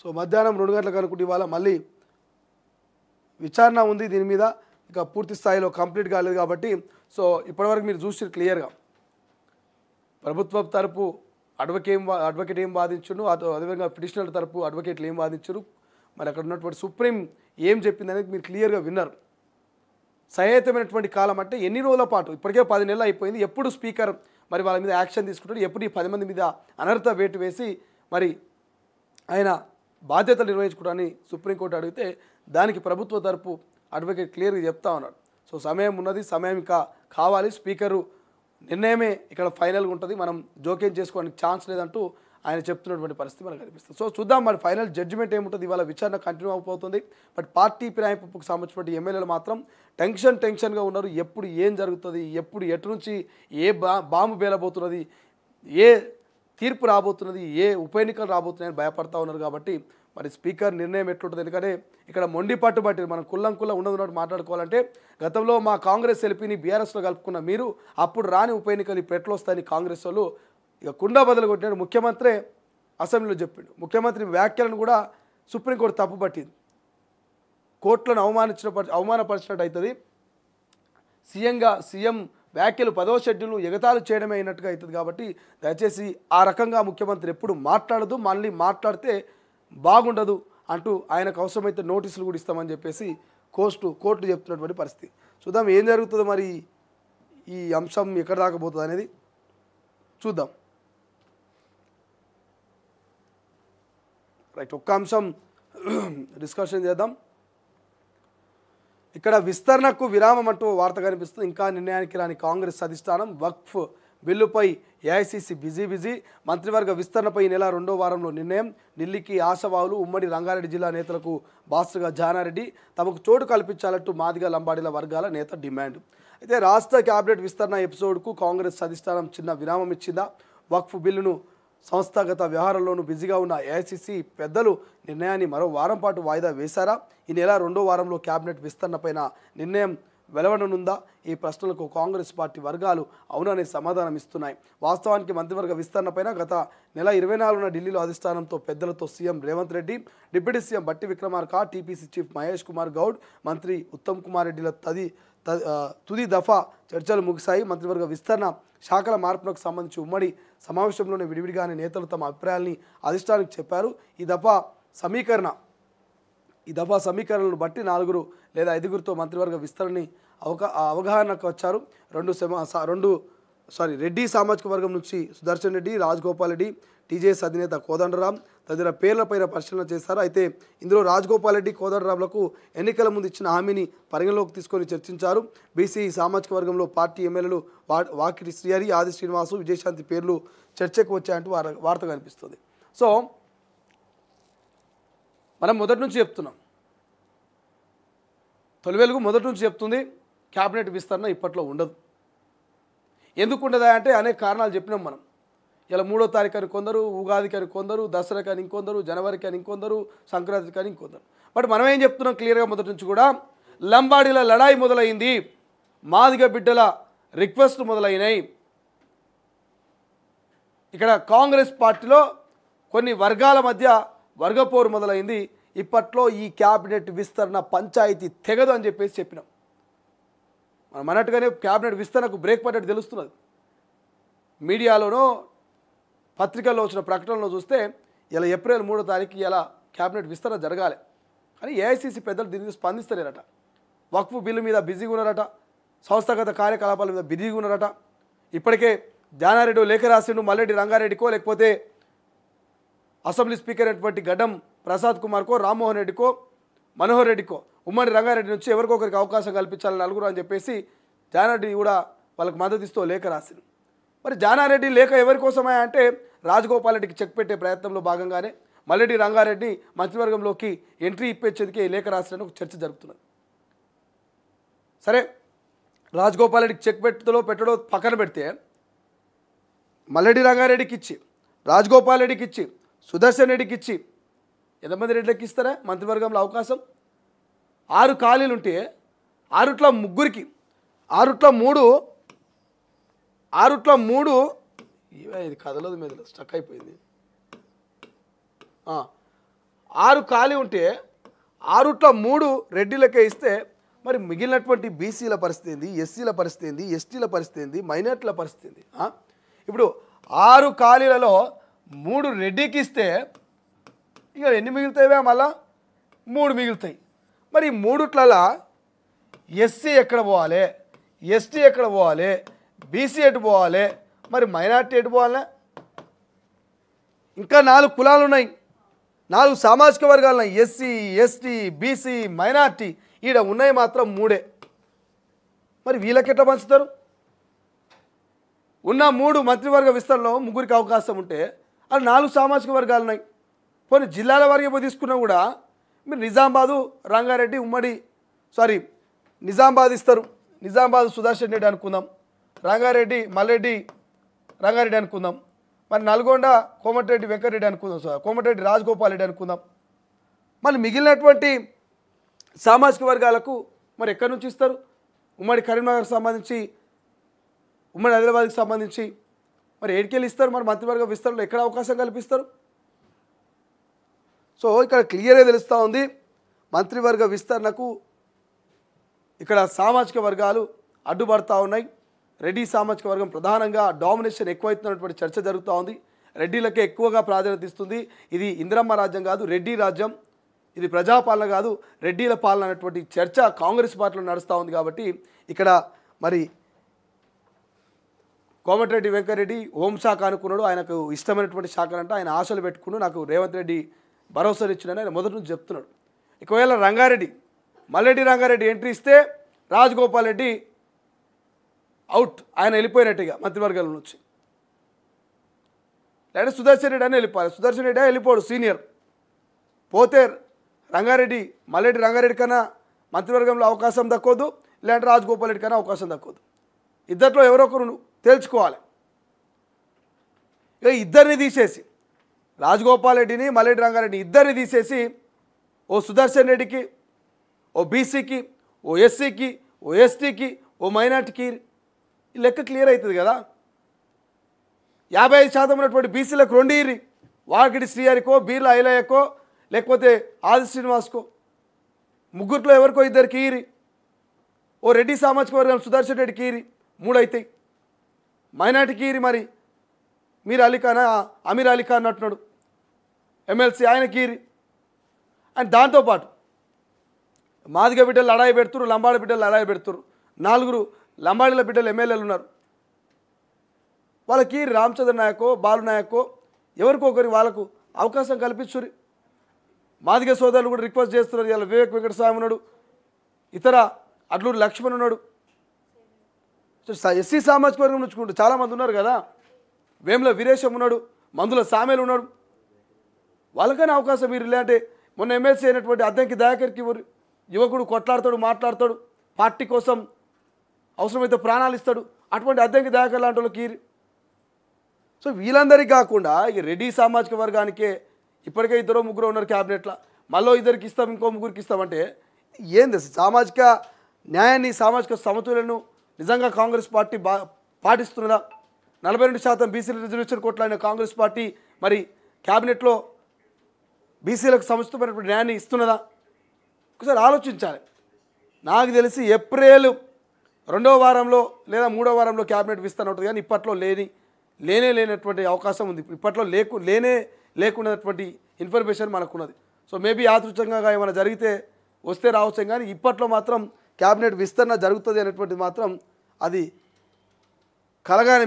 So మధ్యాహ్నం 2 గంటలకు అనుకుంటే ఇవాళ మళ్ళీ విచారణ ఉంది దీని మీద, ఇక పూర్తి స్థాయిలో కంప్లీట్ కాలేదు కాబట్టి. సో ఇప్పటివరకు మీరు చూసి క్లియర్గా ప్రభుత్వ తరపు అడ్వకేట్ ఏం వాదించును, అదేవిధంగా పిటిషనర్ తరపు అడ్వకేట్లు ఏం వాదించరు, మరి అక్కడ ఉన్నటువంటి సుప్రీం ఏం చెప్పింది అనేది మీరు క్లియర్గా విన్నారు. సహేతమైనటువంటి కాలం అంటే ఎన్ని రోజుల పాటు, ఇప్పటికే 10 నెలలు అయిపోయింది, ఎప్పుడు స్పీకర్ మరి వాళ్ళ మీద యాక్షన్ తీసుకుంటాడు, ఎప్పుడు ఈ 10 మంది మీద అనర్హత వేటు వేసి మరి ఆయన బాధ్యతలు నిర్వహించుకోవడాన్ని సుప్రీంకోర్టు అడిగితే దానికి ప్రభుత్వ తరపు అడ్వకేట్ క్లియర్గా చెప్తా ఉన్నాడు. సో సమయం ఉన్నది, సమయం ఇంకా కావాలి, స్పీకరు నిర్ణయమే ఇక్కడ ఫైనల్గా ఉంటుంది, మనం జోక్యం చేసుకోవడానికి ఛాన్స్ లేదంటూ ఆయన చెప్తున్నటువంటి పరిస్థితి మనకు కనిపిస్తుంది. సో చూద్దాం మరి ఫైనల్ జడ్జిమెంట్ ఏముంటుంది. ఇవాళ విచారణ కంటిన్యూ అయిపోతుంది. బట్ పార్టీ ఫిరాయింపుకు సంబంధించిన ఎమ్మెల్యేలు మాత్రం టెన్షన్గా ఉన్నారు. ఎప్పుడు ఏం జరుగుతుంది, ఎప్పుడు ఎటు నుంచి ఏ బాంబు బేలబోతున్నది, ఏ తీర్పు రాబోతున్నది, ఏ ఉప ఎన్నికలు రాబోతున్నాయని భయపడతా ఉన్నారు. కాబట్టి మరి స్పీకర్ నిర్ణయం ఎట్లుంటుంది, ఎందుకంటే ఇక్కడ మొండి పట్టుబట్టి మనం కుల్లంకుల్లా ఉన్నట్టు మాట్లాడుకోవాలంటే గతంలో మా కాంగ్రెస్ ఎల్పీని బీఆర్ఎస్లో కలుపుకున్న మీరు అప్పుడు రాని ఉప ఎన్నికలు ఇప్పుడు ఎట్లా వస్తాయని కాంగ్రెస్ వాళ్ళు ఇక కుండా బదులు కొట్టినాడు. ముఖ్యమంత్రి అసెంబ్లీలో చెప్పిండు. ముఖ్యమంత్రి వ్యాఖ్యలను కూడా సుప్రీంకోర్టు తప్పుపట్టింది. కోర్టులను అవమానపరిచినట్టు అవుతుంది, సీఎం వ్యాఖ్యలు 10వ షెడ్యూల్ను ఎగతాళి చేయడమే అయినట్టుగా అవుతుంది. కాబట్టి దయచేసి ఆ రకంగా ముఖ్యమంత్రి ఎప్పుడు మాట్లాడదు, మళ్ళీ మాట్లాడితే బాగుండదు అంటూ ఆయనకు అవసరమైతే నోటీసులు కూడా ఇస్తామని చెప్పేసి కోర్టు చెప్తున్నటువంటి పరిస్థితి. చూద్దాం ఏం జరుగుతుందో, మరి ఈ అంశం ఎక్కడ దాకా పోతుంది అనేది చూద్దాం. రైట్, ఒక్క అంశం డిస్కషన్ చేద్దాం. ఇక్కడ విస్తరణకు విరామం అంటూ వార్త కనిపిస్తుంది. ఇంకా నిర్ణయానికి రాని కాంగ్రెస్ అధిష్టానం. వక్ఫ్ బిల్లుపై ఏఐసీసీ బిజీ. మంత్రివర్గ విస్తరణపై నెల 2వ వారంలో నిర్ణయం. ఢిల్లీకి ఆశావాహులు. ఉమ్మడి రంగారెడ్డి జిల్లా నేతలకు బాస్టర్గా జానారెడ్డి. తమకు చోటు కల్పించాలంటూ మాదిగ లంబాడీల వర్గాల నేత డిమాండ్. అయితే రాష్ట్ర క్యాబినెట్ విస్తరణ ఎపిసోడ్కు కాంగ్రెస్ అధిష్టానం చిన్న విరామం ఇచ్చిందా? వక్ఫ్ బిల్లును సంస్థాగత వ్యవహారంలోనూ బిజీగా ఉన్న ఏఐసీసీ పెద్దలు నిర్ణయాన్ని మరో వారం పాటు వాయిదా వేశారా? ఈ నెల 2వ వారంలో క్యాబినెట్ విస్తరణపైన నిర్ణయం వెలువడనుందా? ఈ ప్రశ్నలకు కాంగ్రెస్ పార్టీ వర్గాలు అవుననే సమాధానం ఇస్తున్నాయి. వాస్తవానికి మంత్రివర్గ విస్తరణపైన గత నెల 24న ఢిల్లీలో అధిష్టానంతో పెద్దలతో CM Revanth Reddy, deputy CM బట్టి విక్రమార్క, టీపీసీ చీఫ్ మహేష్ కుమార్ గౌడ్, మంత్రి ఉత్తమ్ కుమార్ రెడ్డిల తుది దఫా చర్చలు ముగిశాయి. మంత్రివర్గ విస్తరణ, శాఖల మార్పులకు సంబంధించి ఉమ్మడి సమావేశంలోనే విడివిడిగానే నేతలు తమ అభిప్రాయాల్ని అధిష్టానానికి చెప్పారు. ఈ దఫా సమీకరణలను బట్టి 4 లేదా 5గురితో మంత్రివర్గ విస్తరణని అవగాహనకు వచ్చారు. రెడ్డి సామాజిక వర్గం నుంచి సుదర్శన్ రెడ్డి, రాజగోపాల్ రెడ్డి, టీజేఎస్ అధినేత కోదండరాం తదితర పేర్లపైన పరిశీలన చేశారు. అయితే ఇందులో రాజగోపాల్ రెడ్డి, కోదండరాంలకు ఎన్నికల ముందు ఇచ్చిన హామీని పరిగణలోకి తీసుకొని చర్చించారు. బీసీ సామాజిక వర్గంలో పార్టీ ఎమ్మెల్యేలు వాకిటి శ్రీహరి, ఆది శ్రీనివాసు, విజయశాంతి పేర్లు చర్చకు వచ్చాయంటూ వార్త కనిపిస్తుంది. సో మనం మొదటి నుంచి చెప్తున్నాం, తొలి వెలుగు మొదటి నుంచి చెప్తుంది క్యాబినెట్ విస్తరణ ఇప్పట్లో ఉండదు. ఎందుకు ఉండదా అంటే అనేక కారణాలు చెప్పినాం మనం. ఇలా 3వ తారీఖు అని కొందరు, ఉగాదికి అని కొందరు, దసరాకి అని ఇంకొందరు, జనవరికి అని ఇంకొందరు, సంక్రాంతికి అని ఇంకొందరు. బట్ మనం ఏం చెప్తున్నాం క్లియర్గా మొదటి నుంచి కూడా, లంబాడీల లడాయి మొదలైంది, మాదిగ బిడ్డల రిక్వెస్ట్ మొదలైనాయి. ఇక్కడ కాంగ్రెస్ పార్టీలో కొన్ని వర్గాల మధ్య వర్గపోరు మొదలైంది. ఇప్పట్లో ఈ క్యాబినెట్ విస్తరణ పంచాయతీ తెగదు అని చెప్పేసి చెప్పినాం. మనం అన్నట్టుగానే క్యాబినెట్ విస్తరణకు బ్రేక్ పడ్డట్టు తెలుస్తున్నది. మీడియాలోనో పత్రికల్లో వచ్చిన ప్రకటనలో చూస్తే ఇలా ఏప్రిల్ 3వ తారీఖు ఇలా క్యాబినెట్ విస్తరణ జరగాలి, కానీ ఏఐసీసీ పెద్దలు దీనికి స్పందిస్తలేరట. వక్ఫ్ బిల్లు మీద బిజీగా ఉన్నారట, సంస్థాగత కార్యకలాపాల మీద బిజీగా ఉన్నారట. ఇప్పటికే జానారెడ్డి లేఖ రాసిండు మల్లెడ్డి రంగారెడ్డికో, లేకపోతే అసెంబ్లీ స్పీకర్ అయినటువంటి గడ్డం ప్రసాద్ కుమార్కో, రామ్మోహన్ రెడ్డికో, మనోహర్ రెడ్డికో, ఉమ్మడి రంగారెడ్డి నుంచి ఎవరికొకరికి అవకాశం కల్పించాలని నలుగురు అని చెప్పేసి జానారెడ్డి కూడా వాళ్ళకి మద్దతు ఇస్తూ లేఖ రాసిండు. మరి జానారెడ్డి లేఖ ఎవరి కోసమే అంటే రాజగోపాల్ రెడ్డికి చెక్ పెట్టే ప్రయత్నంలో భాగంగానే మల్లెడ్డి రంగారెడ్డి మంత్రివర్గంలోకి ఎంట్రీ ఇప్పించేందుకే లేఖ రాసిన ఒక చర్చ జరుగుతున్నది. సరే, రాజగోపాల్ రెడ్డికి చెక్ పెట్టడో పక్కన పెడితే, మల్లెడ్డి రంగారెడ్డికి ఇచ్చి, రాజగోపాల్ రెడ్డికి ఇచ్చి, సుదర్శన్ రెడ్డికి ఇచ్చి ఎంతమంది రెడ్డికి ఇస్తారా మంత్రివర్గంలో అవకాశం? 6 ఖాళీలు ఉంటే 6ట్లో 3కి, 6ట్లో 3 ఇది కదలదు మీద స్టక్ అయిపోయింది. 6 ఖాళీ ఉంటే 6ట్లో 3 రెడ్డిలకే ఇస్తే మరి మిగిలినటువంటి బీసీల పరిస్థితి ఏంది, ఎస్సీల పరిస్థితి ఏంది, ఎస్టీల పరిస్థితి ఏంది, మైనార్టీల పరిస్థితి ఏంది? ఇప్పుడు 6 ఖాళీలలో 3 రెడ్డికి ఇస్తే ఇక ఎన్ని మిగులుతాయివే? మళ్ళా 3 మిగులుతాయి. మరి ఈ 3ట్లలో ఎస్సీ ఎక్కడ పోవాలి, ఎస్టీ ఎక్కడ పోవాలి, బీసీ ఎటు పోవాలి, మరి మైనార్టీ ఎటు పోవాలి? ఇంకా 4 కులాలు ఉన్నాయి, 4 సామాజిక వర్గాలు ఉన్నాయి. SC, ST, BC, minority. ఈడ ఉన్నాయి మాత్రం 3. మరి వీళ్ళకి ఎట్లా పంచుతారు? ఉన్న 3 మంత్రివర్గ విస్తరణలో 3కి అవకాశం ఉంటే అది 4 సామాజిక వర్గాలు ఉన్నాయి. కొన్ని జిల్లాల వారికి తీసుకున్నా కూడా మీరు నిజామాబాదు రంగారెడ్డి నిజామాబాద్ ఇస్తారు. నిజామాబాద్ సుదర్శన్ రెడ్డి అనుకుందాం, రంగారెడ్డి మల్లెడ్డి రంగారెడ్డి అనుకుందాం, మరి నల్గొండ కోమటిరెడ్డి వెంకటరెడ్డి అనుకుందాం, కోమటిరెడ్డి రాజగోపాల్ రెడ్డి అనుకుందాం. మరి మిగిలినటువంటి సామాజిక వర్గాలకు మరి ఎక్కడి నుంచి ఇస్తారు? ఉమ్మడి కరీంనగర్కి సంబంధించి, ఉమ్మడి ఆదిలాబాద్కి సంబంధించి మరి ఏడికెళ్ళి ఇస్తారు? మరి మంత్రివర్గ విస్తరణలో ఎక్కడ అవకాశం కల్పిస్తారు? సో ఇక్కడ క్లియర్గా తెలుస్తూ ఉంది, మంత్రివర్గ విస్తరణకు ఇక్కడ సామాజిక వర్గాలు అడ్డుపడతా ఉన్నాయి. రెడ్డి సామాజిక వర్గం ప్రధానంగా డామినేషన్ ఎక్కువైతున్నటువంటి చర్చ జరుగుతూ ఉంది. రెడ్డిలకే ఎక్కువగా ప్రాధాన్యత ఇస్తుంది. ఇది ఇందిరమ్మ రాజ్యం కాదు, రెడ్డి రాజ్యం, ఇది ప్రజాపాలన కాదు, రెడ్డిల పాలన అనేటువంటి చర్చ కాంగ్రెస్ పార్టీలో నడుస్తూ ఉంది. కాబట్టి ఇక్కడ మరి కోమటిరెడ్డి వెంకటరెడ్డి హోంశాఖ అనుకున్నాడు, ఆయనకు ఇష్టమైనటువంటి శాఖ అంటే ఆయన ఆశలు పెట్టుకున్నాడు, నాకు రేవంత్ రెడ్డి భరోసాలు ఇచ్చినని ఆయన మొదటి నుంచి చెప్తున్నాడు. ఒకవేళ మల్లెడ్డి రంగారెడ్డి ఎంట్రీ ఇస్తే రాజగోపాల్ రెడ్డి అవుట్, ఆయన వెళ్ళిపోయినట్టుగా మంత్రివర్గాల నుంచి. లేదా సుదర్శన్ రెడ్డి అని వెళ్ళిపోవాలి. సుదర్శన్ రెడ్డి వెళ్ళిపోడు, సీనియర్. పోతే మల్లెడ్డి రంగారెడ్డి కన్నా మంత్రివర్గంలో అవకాశం దక్కోదు, లేదంటే రాజగోపాల్ రెడ్డి కన్నా అవకాశం దక్కోదు. ఇద్దరిలో ఎవరో ఒకరు తేల్చుకోవాలి. ఇక ఇద్దరిని తీసేసి, రాజగోపాల్ రెడ్డిని మల్లెడ్డి రంగారెడ్డిని ఇద్దరిని తీసేసి ఓ సుదర్శన్ రెడ్డికి, ఓ బీసీకి, ఓ ఎస్సీకి, ఓ ఎస్టీకి, ఓ మైనార్టీకి ఈ లెక్క క్లియర్ అవుతుంది కదా. 55% ఉన్నటువంటి బీసీలకు 2 ఇయ్యి, వాకిటి శ్రీహరికో, బీర్ల ఐలయ్యకో, లేకపోతే ఆది శ్రీనివాస్కో, ముగ్గురిలో ఎవరికో ఇద్దరికి ఇయ్యి. ఓ రెడ్డి సామాజిక వర్గం సుదర్శన్ రెడ్డికి ఇయ్యి, 3 అవుతాయి. మైనార్టీకి ఇయ్యి, మరి అమీర్ అలీ ఖాన్ అంటున్నాడు ఎమ్మెల్సీ, ఆయనకి ఇయ్యి. అండ్ దాంతోపాటు మాదిగ బిడ్డలు లడాయి పెడుతున్నారు, లంబాడి బిడ్డలు లడాయి పెడుతున్నారు. 4 లంబాడీల బిడ్డలు ఎమ్మెల్యేలు ఉన్నారు. వాళ్ళకి రామచంద్ర నాయకో, బాలు నాయకో, ఎవరికో ఒకరి వాళ్ళకు అవకాశం కల్పించురి. మాదిగ సోదరులు కూడా రిక్వెస్ట్ చేస్తున్నారు. ఇలా వివేక్ వెంకటస్వామి ఉన్నాడు, ఇతర అడ్లూరు లక్ష్మణ్ ఉన్నాడు. ఎస్సీ సామాజిక వర్గం నుంచుకుంటూ చాలామంది ఉన్నారు కదా. వేముల వీరేశం ఉన్నాడు, మందుల సామేలు ఉన్నాడు. వాళ్ళకైనా అవకాశం మీరు ఇలాంటి మొన్న ఎమ్మెల్సీ అయినటువంటి అద్దంకి దయాకర్కి యువకుడు కొట్లాడతాడు, మాట్లాడతాడు, పార్టీ కోసం అవసరమైతే ప్రాణాలు ఇస్తాడు. అటువంటి అద్దంకి దయాకర్ లాంటి వాళ్ళకి. సో వీళ్ళందరికీ కాకుండా ఇక రెడ్డి సామాజిక వర్గానికే ఇప్పటికే 2-3 ఉన్నారు క్యాబినెట్లో, మళ్ళీ 2కి ఇస్తాం, ఇంకో 3కి ఇస్తామంటే ఏంది? సామాజిక న్యాయాన్ని, సామాజిక సమతులను నిజంగా కాంగ్రెస్ పార్టీ పాటిస్తున్నదా? 42% బీసీల రిజర్వేషన్ కొట్లాడిన కాంగ్రెస్ పార్టీ మరి క్యాబినెట్లో బీసీలకు సముచితమైనటువంటి న్యాయాన్ని ఇస్తున్నదా? ఒకసారి ఆలోచించాలి. నాకు తెలిసి ఏప్రిల్ 2వ వారంలో లేదా 3వ వారంలో క్యాబినెట్ విస్తరణ ఉంటుంది, కానీ ఇప్పట్లో లేనటువంటి అవకాశం ఉంది. ఇప్పట్లో లేకున్నటువంటి ఇన్ఫర్మేషన్ మనకున్నది. సో మేబీ యాదృచ్ఛికంగా ఏమైనా జరిగితే వస్తే రావచ్చు, కానీ ఇప్పట్లో మాత్రం క్యాబినెట్ విస్తరణ జరుగుతుంది అనేటువంటిది మాత్రం అది కలగానే